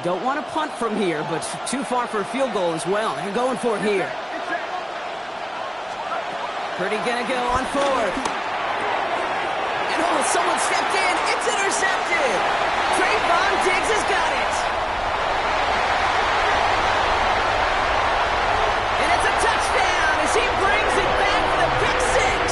Don't want to punt from here, but too far for a field goal as well. They're going for it here. Purdy gonna go on fourth. And someone stepped in. It's intercepted. Trayvon Diggs has got it. And it's a touchdown as he brings it back for the pick six.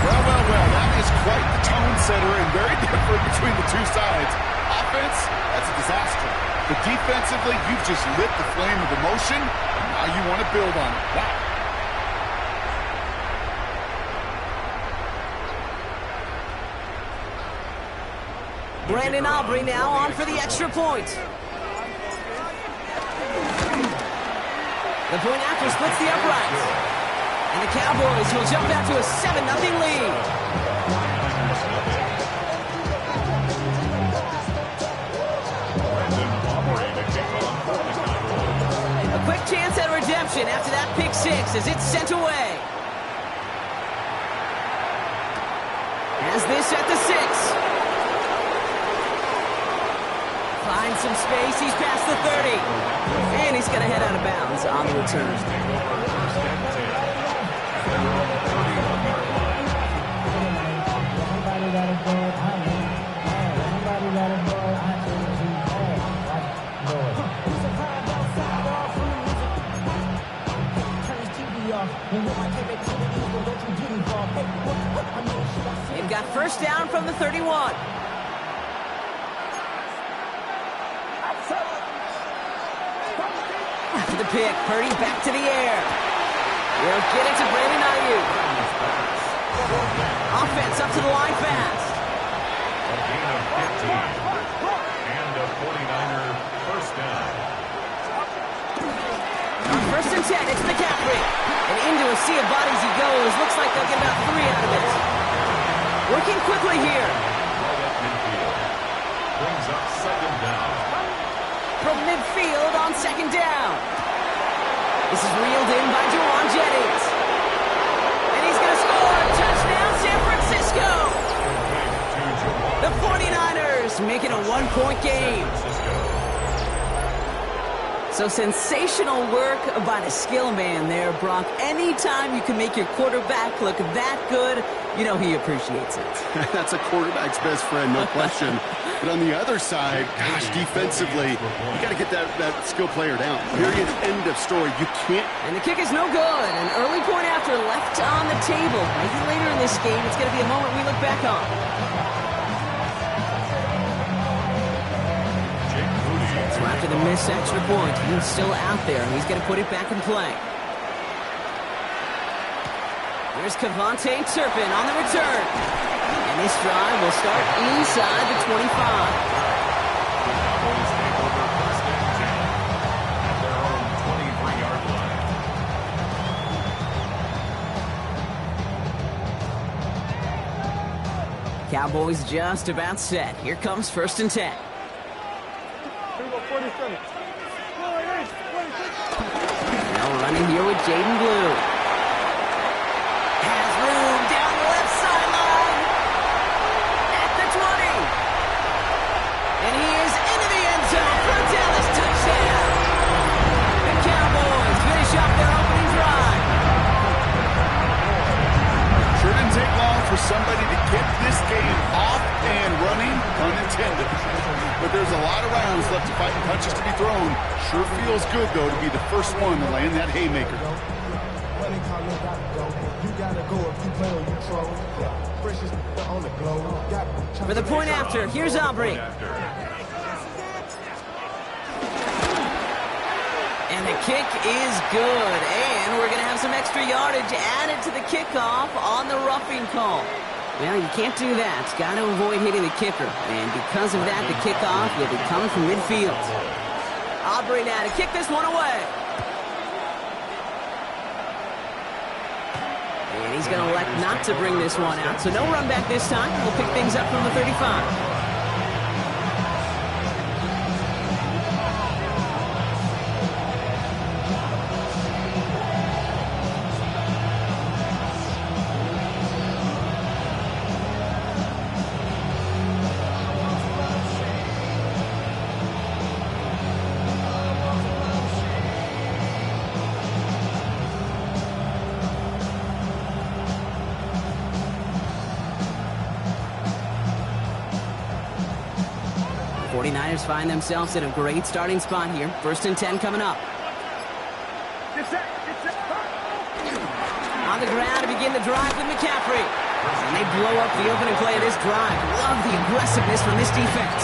Well, that is quite the tone setter and very different between the two sides. Offense, that's a disaster. But defensively, you've just lit the flame of emotion, and now you want to build on it. Wow. Brandon Aubrey now on for the extra point. The point after splits the uprights. And the Cowboys will jump out to a 7-0 lead. A quick chance at redemption after that pick six as it's sent away. Has this at the 6. Finds some space, he's past the 30. And he's going to head out of bounds on the return. They've got first down from the 31. After the pick, Purdy back to the air. He'll get it to Brandon Ayuk. Offense up to the line fast. A gain of 15. And a 49er first down. On first and 10, it's McCaffrey. And into a sea of bodies he goes. Looks like they'll get about 3 out of it. Working quickly here. Right at midfield. Brings up second down. From midfield on second down. This is reeled in by Juwan Jennings. And he's going to score. Touchdown, San Francisco. The 49ers make it a 1-point game. So sensational work by the skill man there, Brock. Anytime you can make your quarterback look that good, you know he appreciates it. That's a quarterback's best friend, no question. But on the other side, gosh, defensively, you got to get that skill player down. Period. End of story. You can't. And the kick is no good. An early point after left on the table. Maybe later in this game, it's going to be a moment we look back on. So after the missed extra point, he's still out there, and he's going to put it back in play. Here's Kevontae Turpin on the return. And this drive will start inside the 25. Cowboys take over first and 10 at their own 23-yard line. Cowboys just about set. Here comes first and 10. Now running here with Jaden Blue. Has room down the left sideline. At the 20. And he is into the end zone for a Dallas touchdown. The Cowboys finish off their opening drive. Sure didn't take long for somebody to get this game off and running, pun intended. But there's a lot of rounds left to fight and punches to be thrown. Sure feels good, though, to be the first one to land that haymaker. For the point after, here's Aubrey. And the kick is good. And we're going to have some extra yardage added to the kickoff on the roughing call. Well, you can't do that. Got to avoid hitting the kicker. And because of that, the kickoff will be coming from midfield. Aubrey now to kick this one away. And he's going to elect not to bring this one out. So no run back this time. We'll pick things up from the 35. 49ers find themselves in a great starting spot here. 1st and 10 coming up. On the ground to begin the drive with McCaffrey. And they blow up the opening play of this drive. Love the aggressiveness from this defense.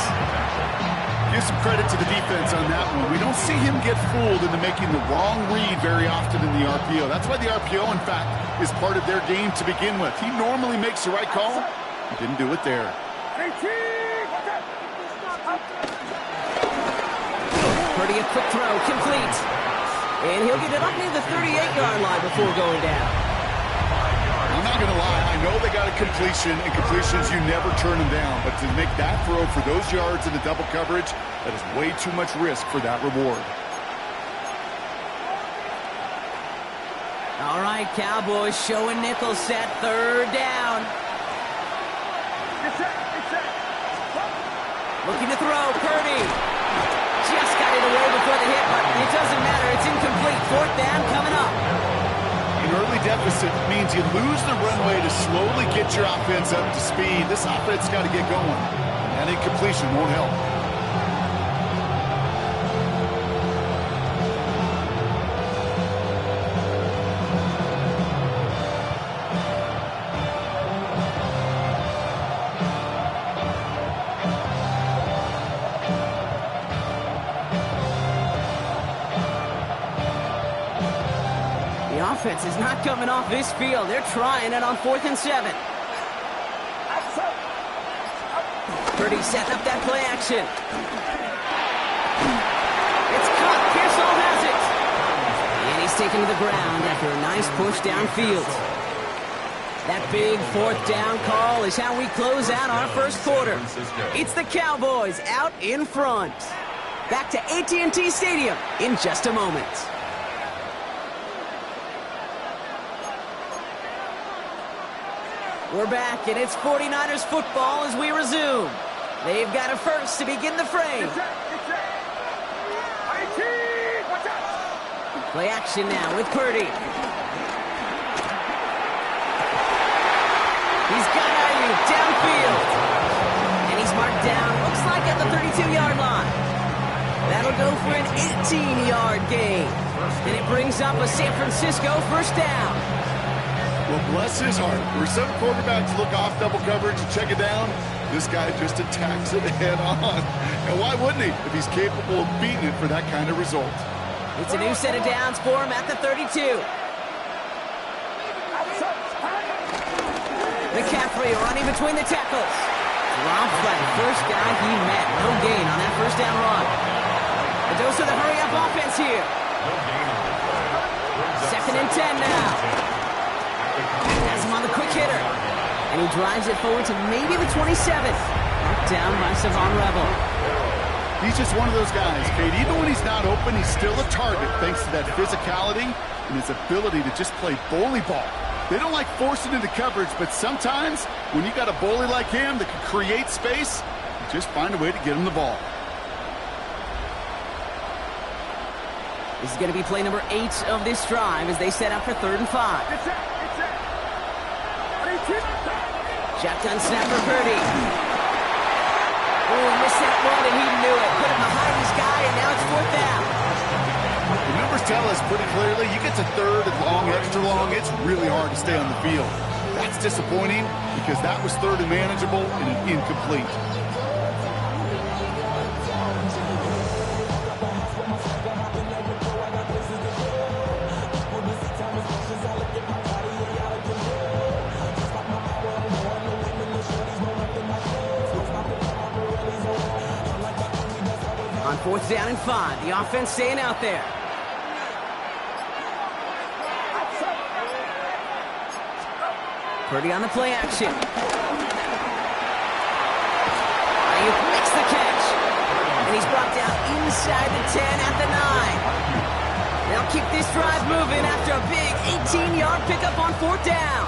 Give some credit to the defense on that one. We don't see him get fooled into making the wrong read very often in the RPO. That's why the RPO, in fact, is part of their game to begin with. He normally makes the right call. He didn't do it there. Purdy, a quick throw, complete. And he'll get it up near the 38-yard line before going down. I'm not going to lie. I know they got a completion, and completions, you never turn them down. But to make that throw for those yards in the double coverage, that is way too much risk for that reward. All right, Cowboys showing nickel set, 3rd down. Looking to throw, Purdy. Just got it away before the hit, but it doesn't matter. It's incomplete. 4th down coming up. An early deficit means you lose the runway to slowly get your offense up to speed. This offense got to get going. And incompletion won't help. Offense is not coming off this field. They're trying it on 4th and 7. Purdy setting up that play action. It's caught. Pearsall has it. And he's taken to the ground after a nice push downfield. That big 4th down call is how we close out our 1st quarter. It's the Cowboys out in front. Back to AT&T Stadium in just a moment. We're back, and it's 49ers football as we resume. They've got a first to begin the frame. Play action now with Purdy. He's got Ayuk downfield. And he's marked down, looks like at the 32-yard line. That'll go for an 18-yard gain. And it brings up a San Francisco 1st down. Well, bless his heart. Where some quarterbacks look off double coverage and check it down, this guy just attacks it head on. And why wouldn't he if he's capable of beating it for that kind of result? It's a new set of downs for him at the 32. McCaffrey running between the tackles. Drops by the first guy he met. No gain on that 1st down run. A dose of the hurry-up offense here. 2nd and 10 now. Has him on the quick hitter. And he drives it forward to maybe the 27. Knocked down by Savon Rebel. He's just one of those guys, Kate. Even when he's not open, he's still a target thanks to that physicality and his ability to just play bully ball. They don't like forcing into coverage, but sometimes when you got a bully like him that can create space, you just find a way to get him the ball. This is going to be play number 8 of this drive as they set up for 3rd and 5. Shotgun snap for Purdy. Oh, missed that one, and he knew it. Put it behind his guy, and now it's 4th down. The numbers tell us pretty clearly, you get to 3rd and long, extra long, it's really hard to stay on the field. That's disappointing because that was 3rd and manageable and an incomplete. On 4th down and 5, the offense staying out there. Purdy on the play action. Ayuk makes the catch. And he's brought down inside the 10 at the 9. They'll keep this drive moving after a big 18-yard pickup on 4th down.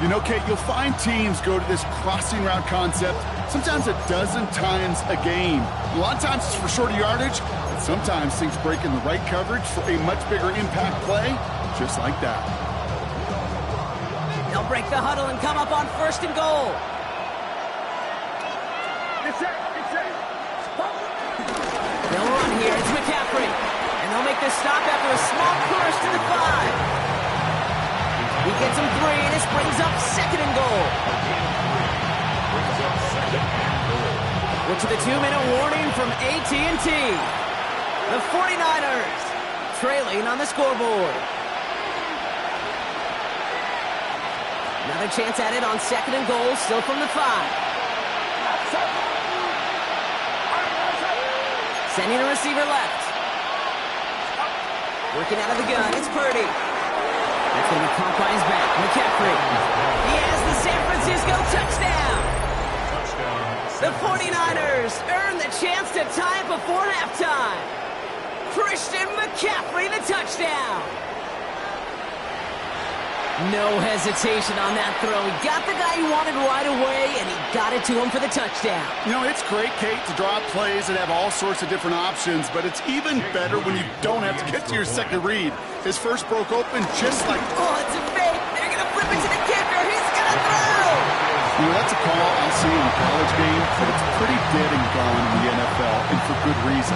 You know, Kate, you'll find teams go to this crossing route concept sometimes a dozen times a game. A lot of times it's for shorter yardage, but sometimes things break in the right coverage for a much bigger impact play, just like that. They'll break the huddle and come up on 1st and goal. They'll run here. It's McCaffrey. And they'll make the stop after a small push to the 5. He gets him 3, and this brings up 2nd and goal. We're to the 2-minute warning from AT&T. The 49ers trailing on the scoreboard. Another chance at it on 2nd and goal, still from the 5. Sending a receiver left. Working out of the gun, it's Purdy. That's going to be caught by his back. McCaffrey. He has the San Francisco touchdown. The 49ers earn the chance to tie it before halftime. Christian McCaffrey, the touchdown. No hesitation on that throw. He got the guy he wanted right away, and he got it to him for the touchdown. You know, it's great, Kate, to draw plays and have all sorts of different options, but it's even better when you don't have to get to your second read. His first broke open just like... Oh, it's a fake. They're going to flip it to the kicker. He's going to throw. You know, that's a call I'll see in a college game, but it's pretty dead and gone in the NFL, and for good reason.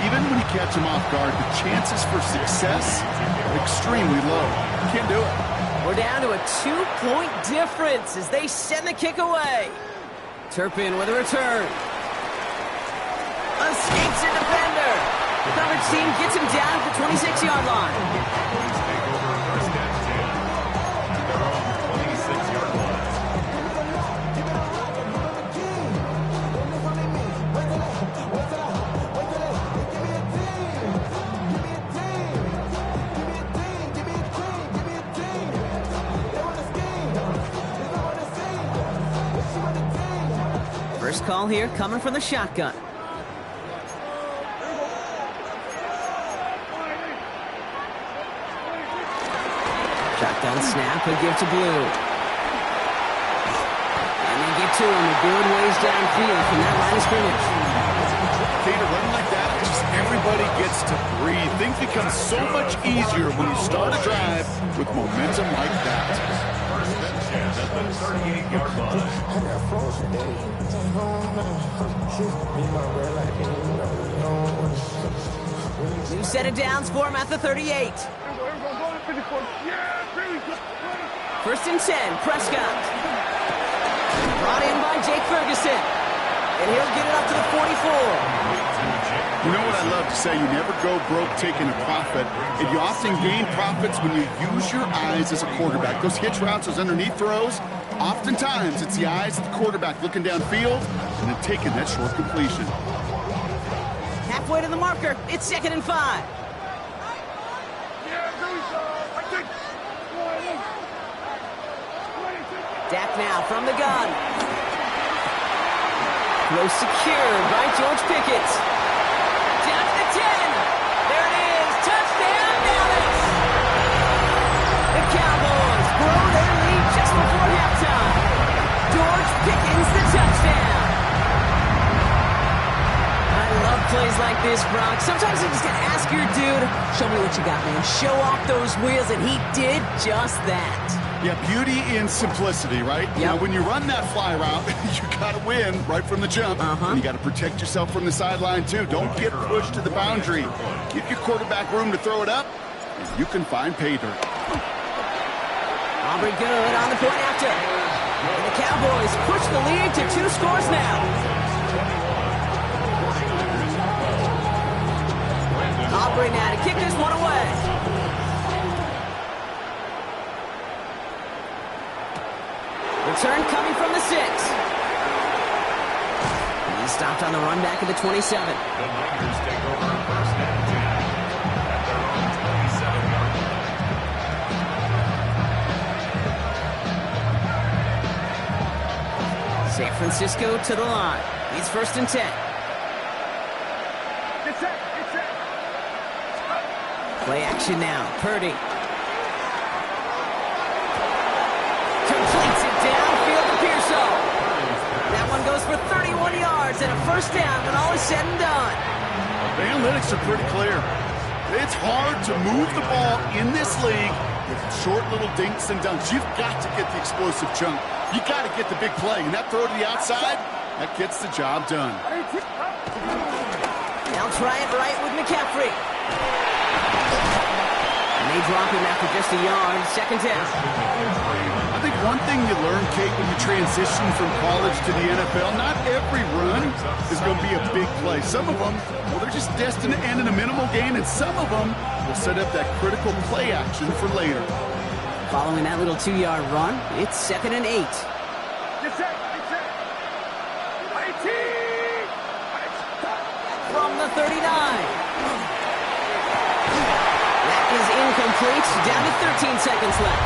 Even when you catch him off guard, the chances for success are extremely low. You can't do it. We're down to a 2-point difference as they send the kick away. Turpin with a return. Escapes a defender. The coverage team gets him down at the 26-yard line. Take over 1st and 10. Their own 26-yard line. First call here coming from the shotgun. Shotgun snap, he'll give to Blue. And they get to him a good ways downfield from that line of scrimmage. Kate, a run like that, just everybody gets to breathe. Things become so much easier when you start a drive with momentum like that. 1st and 10 at the 38-yard line. New set of downs for him at the 38. 1st and 10, Prescott. Brought in by Jake Ferguson. And he'll get it up to the 44. You know what I love to say? You never go broke taking a profit. And you often gain profits when you use your eyes as a quarterback. Those hitch routes, those underneath throws, oftentimes it's the eyes of the quarterback looking downfield and then taking that short completion. Halfway to the marker. It's 2nd and 5. Dak now from the gun. Throw secured by George Pickett. Down to the 10. There it is. Touchdown, Dallas. The Cowboys grow their lead just before halftime. George Pickens the touchdown. I love plays like this, Brock. Sometimes you just gotta ask your dude, show me what you got, man. Show off those wheels, and he did just that. Yeah, beauty in simplicity, right? Yep. Now, when you run that fly route, you got to win right from the jump. And you got to protect yourself from the sideline, too. Don't get pushed to the boundary. Give your quarterback room to throw it up, and you can find pay dirt. Aubrey good on the point after. And the Cowboys push the lead to 2 scores now. Aubrey now to kick this one away. Return coming from the 6. He stopped on the run back at the 27. The Niners take over 1st and 10 at their own 27-yard line. San Francisco to the line. It's 1st and 10. Play action now. Purdy. Completes it downfield to Pearson. That one goes for 31 yards and a 1st down when all is said and done. The analytics are pretty clear. It's hard to move the ball in this league with short little dinks and dunks. You've got to get the explosive chunk. You got to get the big play. And that throw to the outside, that gets the job done. Now They'll try it right with McCaffrey. And they drop him after just a yard. Second down. I think one thing you learn, Kate, when you transition from college to the NFL, not every run is going to be a big play. Some of them, well, they're just destined to end in a minimal gain, and some of them will set up that critical play action for later. Following that little 2-yard run, it's 2nd and 8. From the 39. That is incomplete. Down to 13 seconds left.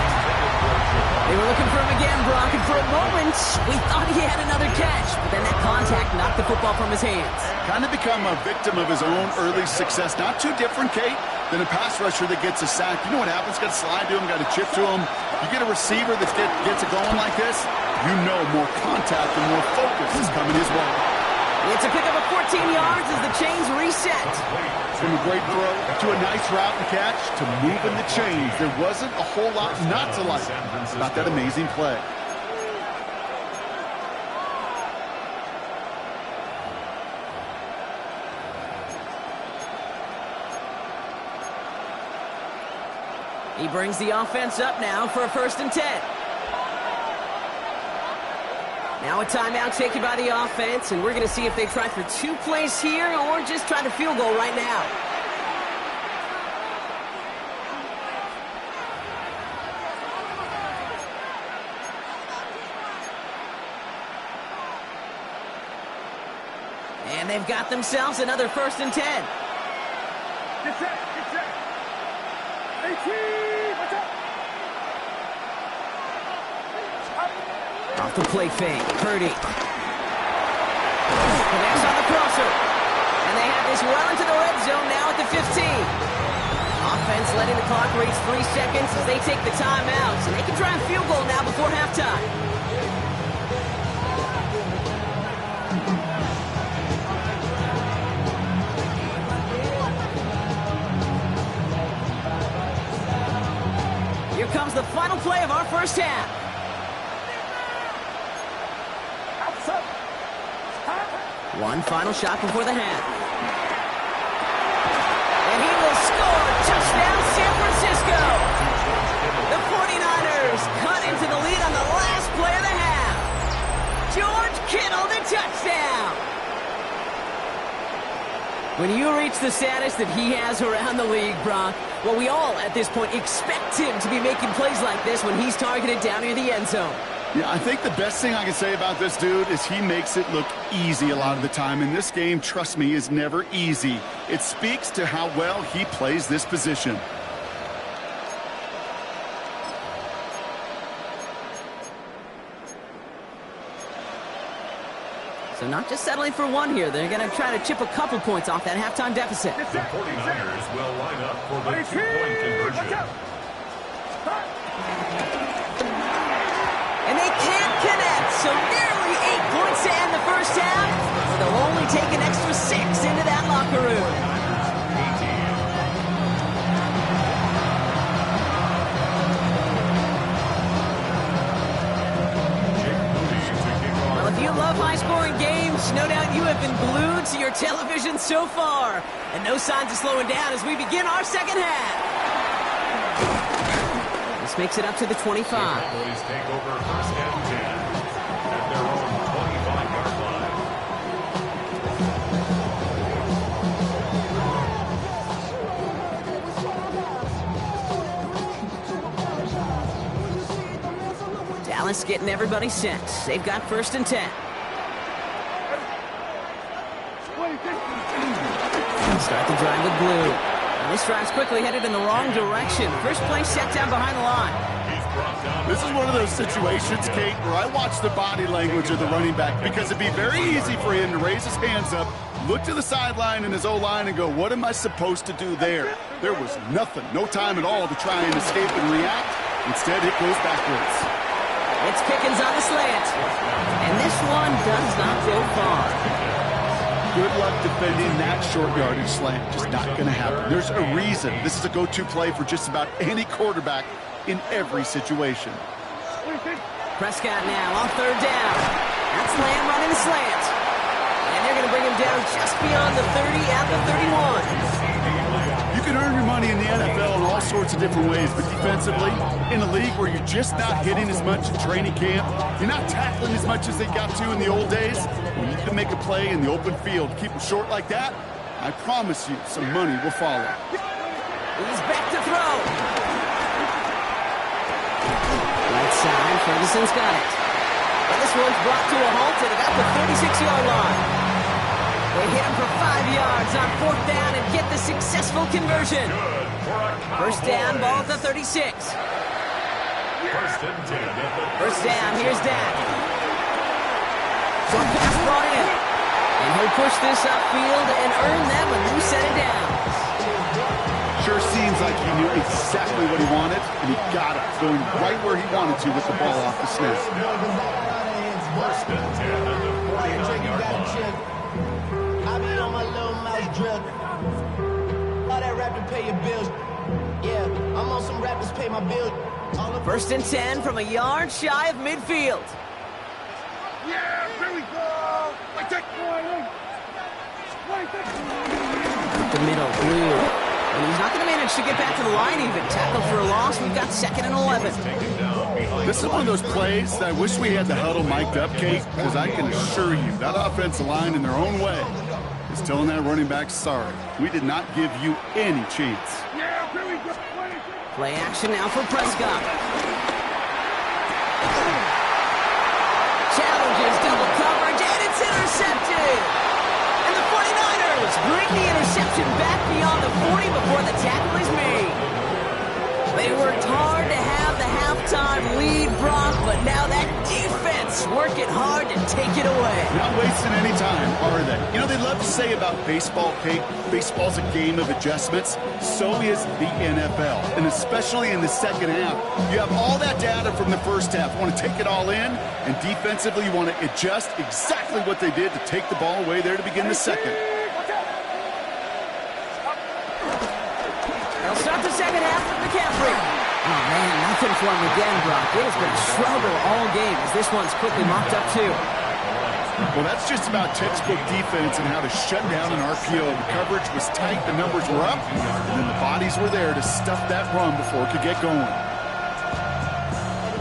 They were looking for him again, Brock, and for a moment, we thought he had another catch. But then that contact knocked the football from his hands. Kind of become a victim of his own early success. Not too different, Kate, than a pass rusher that gets a sack. You know what happens? Got to slide to him, got to chip to him. You get a receiver that gets it going like this, you know more contact and more focus is coming his way. It's a pickup of 14 yards as the chains reset. From a great throw to a nice route and catch to moving the chains. There wasn't a whole lot not to like about that amazing play. He brings the offense up now for a 1st and 10. Now a timeout taken by the offense, and we're going to see if they try for 2 plays here or just try to field goal right now. And they've got themselves another 1st and 10. Off the play fake, Purdy. Connects on the crosser. And they have this well into the red zone now at the 15. Offense letting the clock reach 3 seconds as they take the timeouts. And they can try a field goal now before halftime. Here comes the final play of our first half. One final shot before the half. And he will score. Touchdown, San Francisco. The 49ers cut into the lead on the last play of the half. George Kittle, the touchdown. When you reach the status that he has around the league, Brock, well, we all at this point expect him to be making plays like this when he's targeted down near the end zone. Yeah, I think the best thing I can say about this dude is he makes it look easy a lot of the time. And this game, trust me, is never easy. It speaks to how well he plays this position. So not just settling for one here. They're going to try to chip a couple points off that halftime deficit. The 49ers will line up for the 2-point conversion. And they can't connect, so nearly 8 points to end the first half. They'll only take an extra 6 into that locker room. Well, if you love high-scoring games, no doubt you have been glued to your television so far. And no signs of slowing down as we begin our second half. This makes it up to the 25. Cowboys take over 1st and 10 at their own 25-yard line. Dallas getting everybody set. They've got 1st and 10. Start the drive with blue. This drive's quickly headed in the wrong direction. First play set down behind the line. This is one of those situations, Kate, where I watch the body language of the running back because it'd be very easy for him to raise his hands up, look to the sideline in his O-line and go, what am I supposed to do there? There was nothing, no time at all to try and escape and react. Instead, it goes backwards. It's Pickens on the slant. And this one does not go far. Good luck defending that short yardage slant. Just not going to happen. There's a reason. This is a go-to play for just about any quarterback in every situation. Prescott now on 3rd down. That's Lamb running the slant. And they're going to bring him down just beyond the 30 at the 31. You can earn your money in the NFL in all sorts of different ways, but defensively, in a league where you're just not hitting as much in training camp, you're not tackling as much as they got to in the old days, when you can make a play in the open field, keep them short like that, I promise you some money will follow. He's back to throw. Right side, Ferguson's got it. But this one's brought to a halt at about the 36-yard line. They hit him for 5 yards on 4th down and get the successful conversion. First down, ball at the 36. First down, here's Dak. Short pass brought in. And he'll push this upfield and earn them a new set of downs. Sure seems like he knew exactly what he wanted, and he got it, going right where he wanted to with the ball off the snap. First and 10 at the 49-yard line. I be on my little mouse drill. All that rap to pay your bills. Yeah, I'm on some rappers pay my bills. First and 10 from a yard shy of midfield. Yeah, here we go. I take The middle, blue. And he's not going to manage to get back to the line even. Tackle for a loss. We've got 2nd and 11. This is one of those plays that I wish we had the huddle mic'd up, Kate, because I can assure you that offensive line in their own way is telling that running back, sorry, we did not give you any chance. Yeah, here we go. Play action now for Prescott. Challenges double coverage, and it's intercepted. And the 49ers bring the interception back beyond the 40 before the tackle is made. They worked hard to have the halftime lead, Brock, but now that defense working hard to take it away. Not wasting any time, are they? You know, they love to say about baseball, Kate, baseball's a game of adjustments. So is the NFL, and especially in the second half. You have all that data from the first half. You want to take it all in, and defensively you want to adjust exactly what they did to take the ball away there to begin the second. They'll start the second half with McCaffrey. Oh, man, nothing for him again, Brock. It has been a struggle all game as this one's quickly mopped up, too. Well, that's just about textbook defense and how to shut down an RPO. The coverage was tight, the numbers were up, and then the bodies were there to stuff that run before it could get going.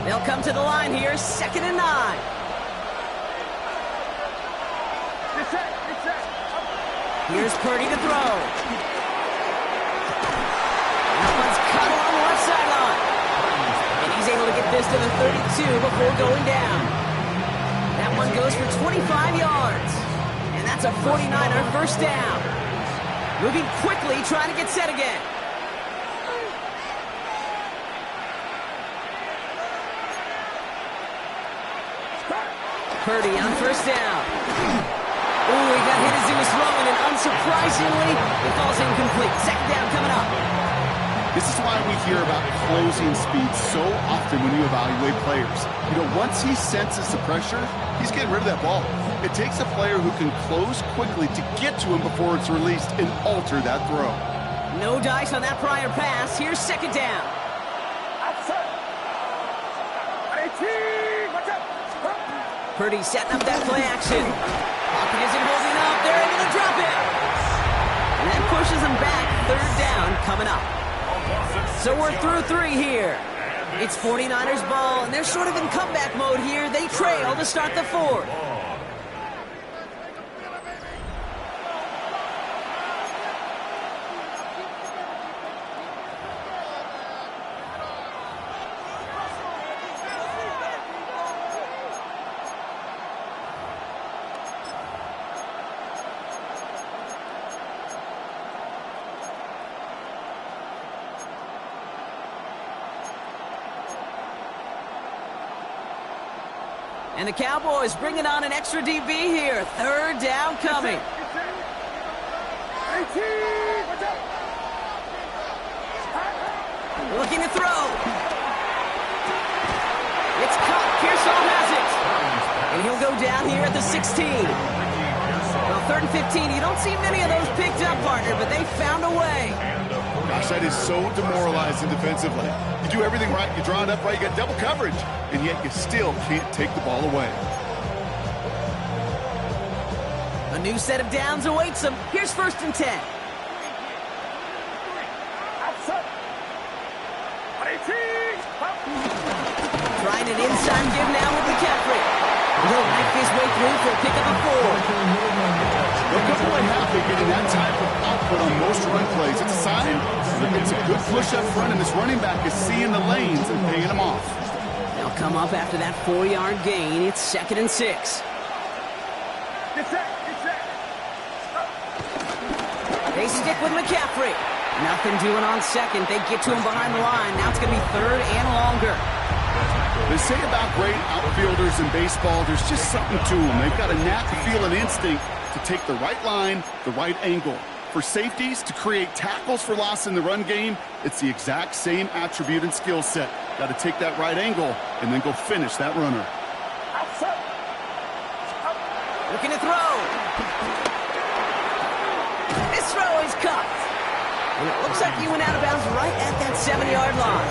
They'll come to the line here, 2nd and 9. Here's Purdy to throw. That one's cut along the left sideline. And he's able to get this to the 32 before going down. That one goes for 25 yards. And that's a 49er first down. Moving quickly, trying to get set again. Purdy on first down. Ooh, he got hit as he was throwing, and unsurprisingly, it falls incomplete. 2nd down coming up. This is why we hear about closing speed so often when you evaluate players. You know, once he senses the pressure, he's getting rid of that ball. It takes a player who can close quickly to get to him before it's released and alter that throw. No dice on that prior pass. Here's 2nd down. Purdy setting up that play action. Pocket isn't holding up. They're able to drop it. And that pushes them back. 3rd down coming up. So we're through 3 here. It's 49ers ball, and they're sort of in comeback mode here. They trail to start the 4th. And the Cowboys bringing on an extra DB here. 3rd down coming. Looking to throw. It's caught. Pearsall has it. And he'll go down here at the 16. Well, 3rd and 15. You don't see many of those picked up, partner, but they found a way. Gosh, that is so demoralizing defensively. You do everything right, you draw it up right, you got double coverage, and yet you still can't take the ball away. new set of downs awaits them. Here's 1st and 10. Trying an inside give now with McCaffrey. He'll make his way through for a pick up a 4. They'll come away happy getting that type of output on most run plays. It's a sign that it's a good push up front, and this running back is seeing the lanes and paying them off. They'll come up after that 4-yard gain. It's 2nd and 6. They stick with McCaffrey. Nothing doing on 2nd. They get to him behind the line. Now it's going to be 3rd and longer. They say about great outfielders in baseball, there's just something to them. They've got a knack, feel, and instinct to take the right line, the right angle. For safeties, to create tackles for loss in the run game, it's the exact same attribute and skill set. Got to take that right angle and then go finish that runner. Looking to throw. This throw is caught. And it looks like he went out of bounds right at that 7-yard line.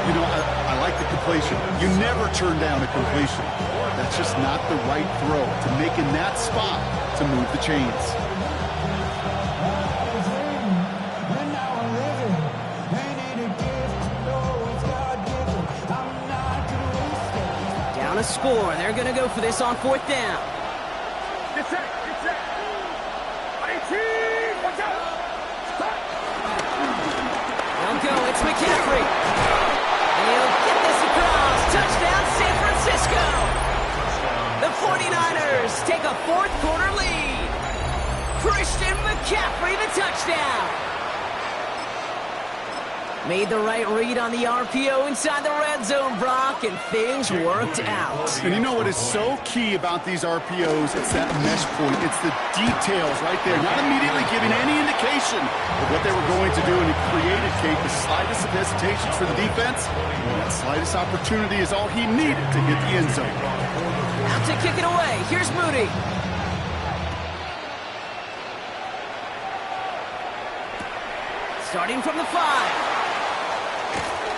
You know, I like the completion. You never turn down a completion. That's just not the right throw to make in that spot to move the chains. Down a score. They're going to go for this on 4th down. They'll go. It's McCaffrey. And he'll get this across. Touchdown, San Francisco. The 49ers take a 4th-quarter lead. Christian McCaffrey, the touchdown. Made the right read on the RPO inside the red zone, Brock, and things worked out. And you know what is so key about these RPOs? It's that mesh point. It's the details right there. Not immediately giving any indication of what they were going to do, and it created, Kate, the slightest of hesitations for the defense. And that slightest opportunity is all he needed to hit the end zone. Out to kick it away. Here's Moody. Starting from the 5.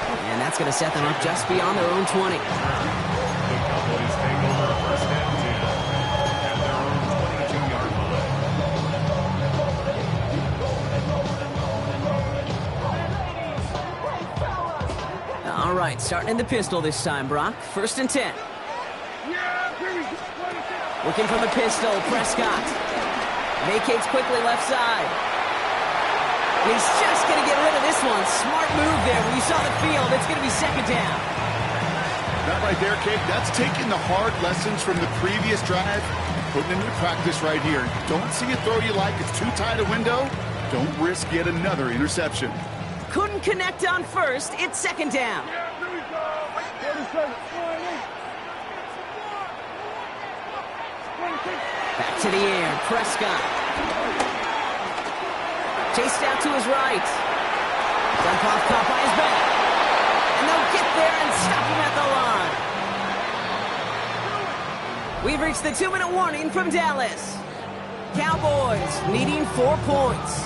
And that's going to set them up just beyond their own 20. The Cowboys take over 1st and 10 at their own 22-yard line. All right, starting in the pistol this time, Brock. 1st and 10. Looking from the pistol, Prescott. Vacates quickly left side. He's just going to get rid of this one. Smart move there. When you saw the field, it's going to be 2nd down. That right there, Kate, that's taking the hard lessons from the previous drive and putting into practice right here. Don't see a throw you like. It's too tight a window. Don't risk yet another interception. Couldn't connect on 1st. It's 2nd down. Back to the air. Prescott. Chased out to his right. Dump off caught by his back. And they'll get there and stop him at the line. We've reached the 2-minute warning from Dallas. Cowboys needing 4 points.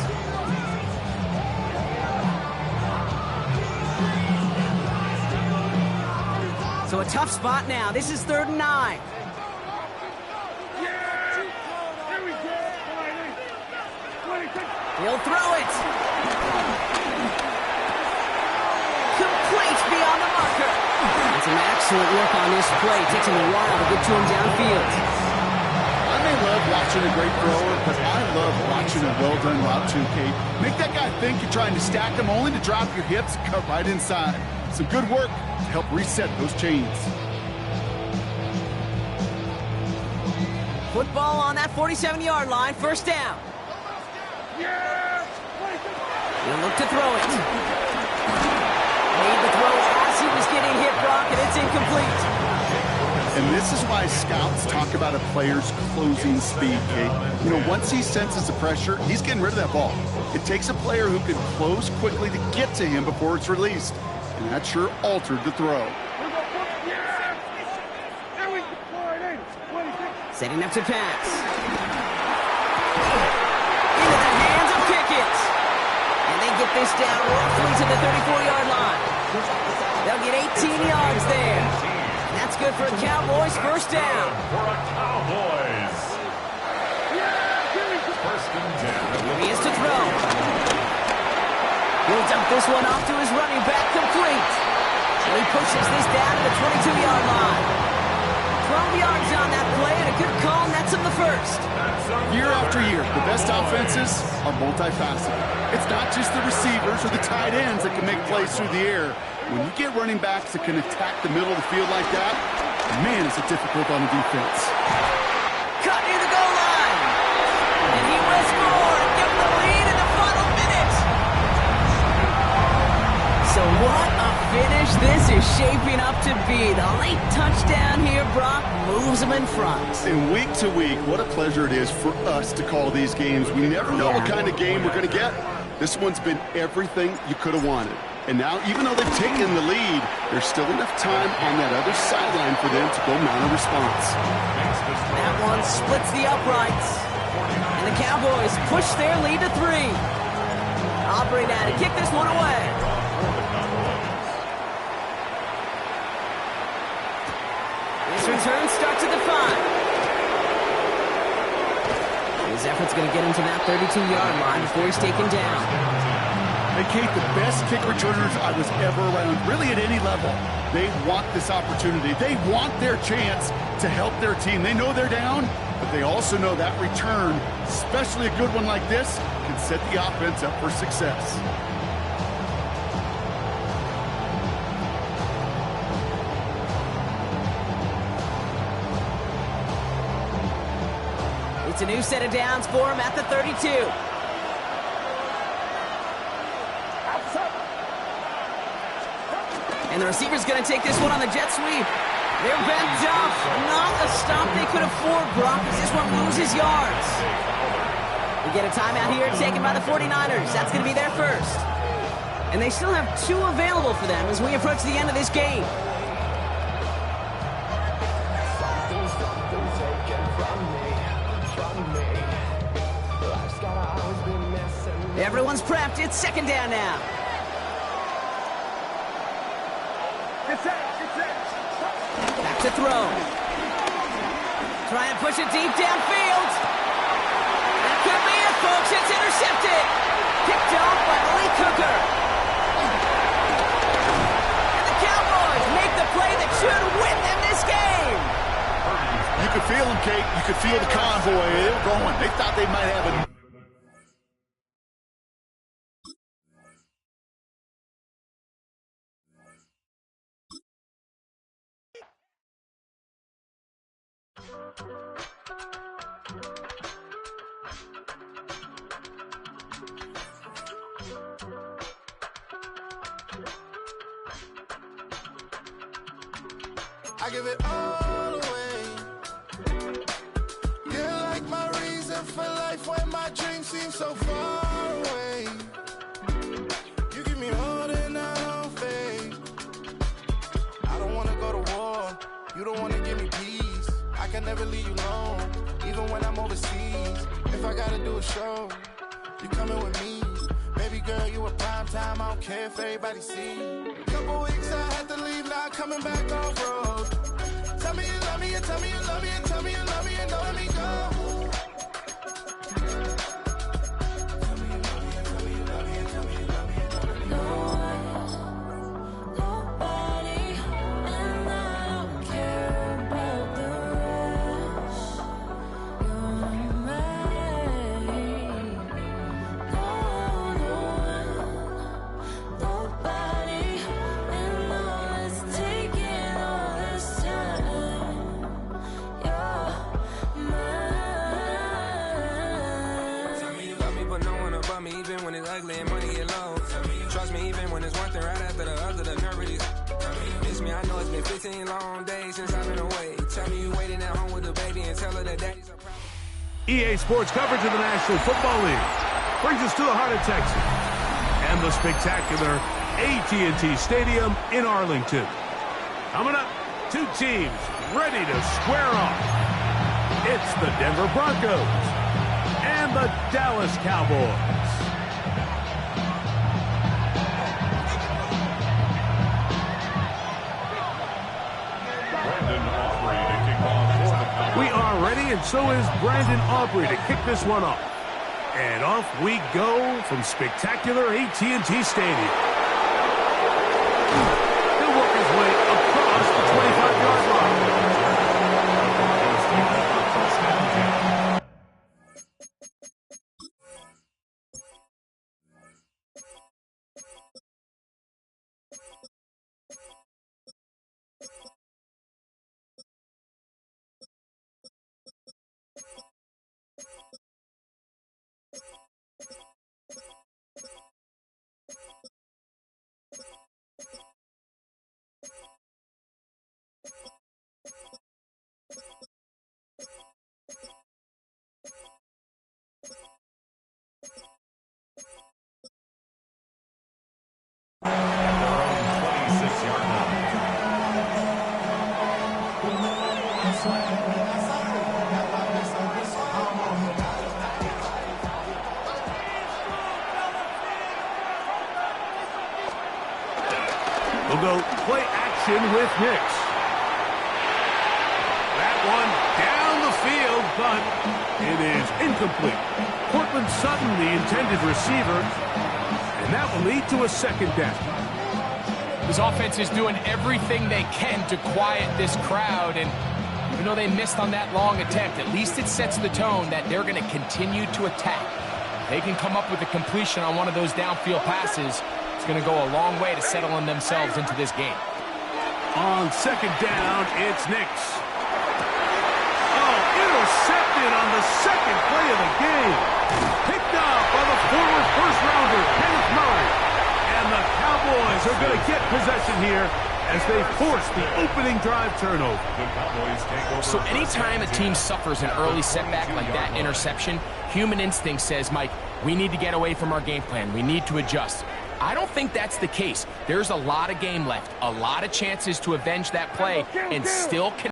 So a tough spot now. This is 3rd and 9. He'll throw it. Complete beyond the marker. That's an excellent work on this play. It takes him a while to get to him downfield. I may love watching a great thrower, but I love watching a well-done route too, Kate. Make that guy think you're trying to stack him only to drop your hips and cut right inside. Some good work to help reset those chains. Football on that 47-yard line. 1st down. He'll look to throw it. Made the throw as he was getting hit, Brock, and it's incomplete. And this is why scouts talk about a player's closing speed, Kate. You know, once he senses the pressure, he's getting rid of that ball. It takes a player who can close quickly to get to him before it's released. And that sure altered the throw. Setting up to pass. Into the hands of Pickett. And they get this down roughly to the 34-yard line. They'll get 18 yards there. And that's good for a Cowboys 1st down. For a Cowboys. He'll dump this one off to his running back, complete. And he pushes this down to the 22-yard line. 12 yards on that play, and a good call nets him the first. Year after year, the best offenses are multifaceted. It's not just the receivers or the tight ends that can make plays through the air. When you get running backs that can attack the middle of the field like that, man, is it difficult on the defense. Cut near the goal line. And he will score and give him the lead in the final minute. So what a finish this is shaping up to be. The late touchdown here, Brock, moves him in front. And week to week, what a pleasure it is for us to call these games. We never know what kind of game we're going to get. This one's been everything you could have wanted. And now, even though they've taken the lead, there's still enough time on that other sideline for them to go mount a response. That one splits the uprights. And the Cowboys push their lead to 3. Aubrey now to kick this one away. This return starts at the 5. His effort's going to get him to that 32-yard line before he's taken down. Hey, Kate, the best kick returners I was ever around, really at any level, they want this opportunity. They want their chance to help their team. They know they're down, but they also know that return, especially a good one like this, can set the offense up for success. It's a new set of downs for him at the 32. And the receiver's going to take this one on the jet sweep. They're bent up. Not a stop they could afford, Brock, as this one loses yards. We get a timeout here taken by the 49ers. That's going to be their first. And they still have 2 available for them as we approach the end of this game. Everyone's prepped. It's second down now. Back to throw. Try and push it deep downfield. That could be it, folks. It's intercepted. Picked off by Lee Cooker. And the Cowboys make the play that should win them this game. You could feel them, Kate. You could feel the convoy. They were going. They thought they might have a... I give it all away. You're like my reason for life when my dreams seem so far away. You give me more than I don't face. I don't wanna go to war. You don't wanna give me peace. I can never leave you alone, even when I'm overseas. If I gotta do a show, you coming with me. Baby girl, you a prime time. I don't care if everybody see. Couple weeks I had to leave, now coming back off road. Tell me you love me, and tell me you love me, and tell me you love me, and don't let me go. Tell me you love me, and tell me you love me, and tell me you love me, and don't let me go. Nobody, and I don't care about the rest. You're mine. Nobody, and all is taking all this time. You're mine. Tell me you love me, but no one above me, even when it's ugly and money get low. Trust me, even when it's one thing right after the other, the nerve is. Miss me, I know it's been 15 long days since I've been away. Tell me you waiting at home with the baby and tell her that daddy's so proud. EA Sports coverage of the National Football League brings us to the heart of Texas and the spectacular AT&T Stadium in Arlington. Coming up, 2 teams ready to square off. It's the Denver Broncos and the Dallas Cowboys. Brandon Aubrey to kick off for the Cowboys. We are ready, and so is Brandon Aubrey to kick this one off. And off we go from spectacular AT&T Stadium. He'll work his way across the 25-yard line. At their own 26-yard line. We'll go play action with Nix. That one down the field, but it is incomplete. Cortland Sutton, the intended receiver, and that will lead to a second down. This offense is doing everything they can to quiet this crowd, and even though they missed on that long attempt, at least it sets the tone that they're going to continue to attack. They can come up with a completion on one of those downfield passes. It's going to go a long way to settling themselves into this game. On second down, it's Nix. Oh, intercepted on the second play of the game. Picked up by the former first-rounder, Kenneth Murray. And the Cowboys are going to get possession here as they force the opening drive turnover. The Cowboys take over. So anytime a team suffers an early setback like that interception, human instinct says, Mike, we need to get away from our game plan. We need to adjust. I don't think that's the case. There's a lot of game left, a lot of chances to avenge that play and still connect.